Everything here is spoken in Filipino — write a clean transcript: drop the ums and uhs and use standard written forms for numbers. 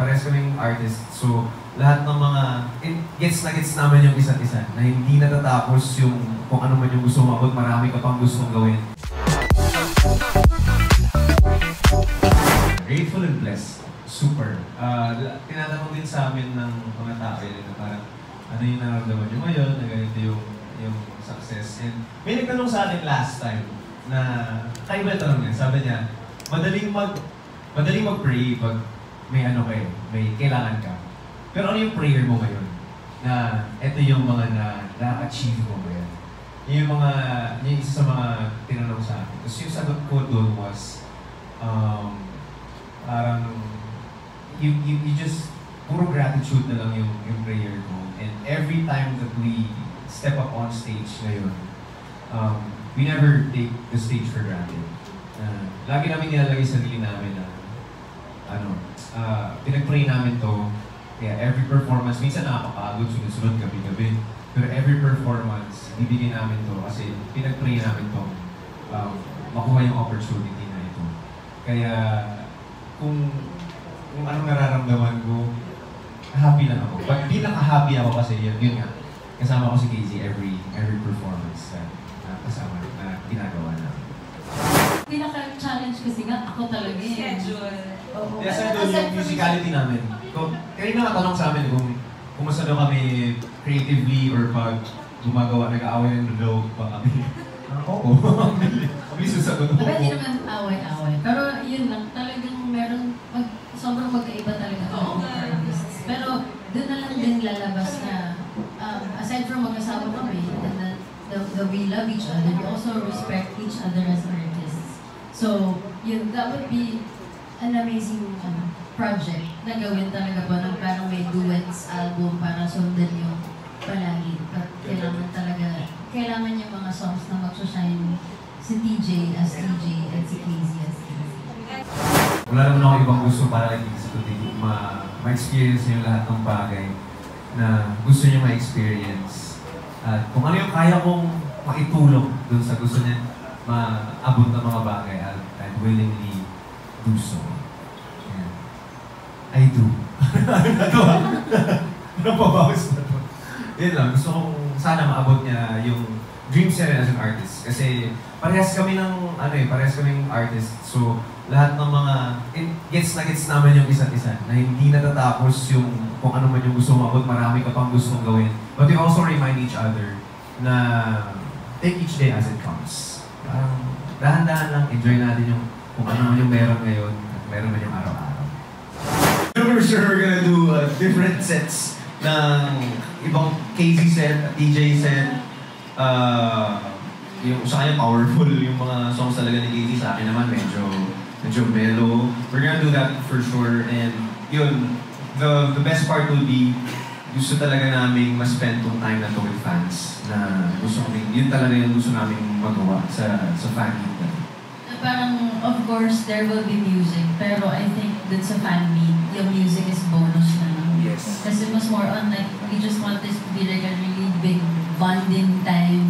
Parehas kaming artist. So, lahat ng mga, gets na gets naman yung isa't isa. Na hindi natatapos yung kung ano man yung gusto mo abot, marami ka pang gustong gawin. Grateful and blessed. Super. Tinatanong din sa amin ng mga tao yun na parang ano yung nararamdaman nyo ngayon, na ganito yung success. And may nagtanong sa akin last time na, kaiba yung tanong niya, sabi niya, madaling mag-pray pag may ano kayo, may kailangan ka. Pero ano yung prayer mo ngayon? Na eto yung mga na-achieve mo ngayon. Yung isa sa mga tinanong sa akin. Tapos yung sagot ko doon was, parang, you just, puro gratitude na lang yung prayer ko. And every time that we step up on stage ngayon, we never take the stage for granted. Lagi namin nilalagay sa sarili namin na, pinag-pray namin to, kaya every performance, minsan nakakapagod, sunod-sunod, gabi-gabi. Pero every performance, bibigyan namin to kasi pinag-pray namin to, makuha yung opportunity na ito. Kaya, kung anong nararamdaman ko, happy lang ako. But pinaka-happy ako kasi yun nga, kasama ko si KZ every performance na kasama na ginagawa namin. Pinaka-challenge kasi nga ako talaga eh. Schedule. Yes, doon yung musicality namin. Kaya natanong sa amin kung kumusta daw kami creatively or pag gumagawa, nag-aaway ng loob pa kami. Oo. Mabilis yung sagot ko. Hindi naman away-away. Pero yun lang, talagang meron, sobrang magkaiba talaga ang artists. Pero doon na lang din lalabas na, aside from mag-asawa kami, the we love each other, we also respect each other as artists. So, yun, that would be an amazing project na gawin talaga po ng parang may duets album para sundan yung palagi. But kailangan yung mga songs na mag-shine si TJ as TJ at si KZ as KZ. Wala naman ako ibang gusto para sa kundi ma-experience niyo lahat ng bagay na gusto niyo ma-experience. At kung ano yung kaya kong makitulong dun sa gusto niya maabot ng mga bagay, I'd willingly do so. Yeah. I do. Napabawas na to. Yun lang, gusto kong sana maabot niya yung dreams niya as an artist. Kasi parehas kaming artist. So, lahat ng mga, gets na gets naman yung isa't isa. Na hindi natatapos yung kung ano man yung gusto mo abot, marami ka pang gustong gawin. But we also remind each other na take each day as it comes. Parang dahan-dahan lang, enjoy natin yung kung ano man yung meron ngayon at meron man yung araw-araw. For sure, we're gonna do different sets ng ibang KZ set, DJ set. Yung sa kanya powerful yung mga songs talaga ni KZ, sa akin naman medyo mellow. We're gonna do that for sure, and yun, the best part will be gusto talaga namin ma-spend tong time na to with fans na yun talaga yung gusto namin magawa sa fan meet. Parang, of course, there will be music, pero I think dun sa fan meet, yung music is bonus na lang. Yes. Kasi mas more on like, we just want this to be like a really big bonding time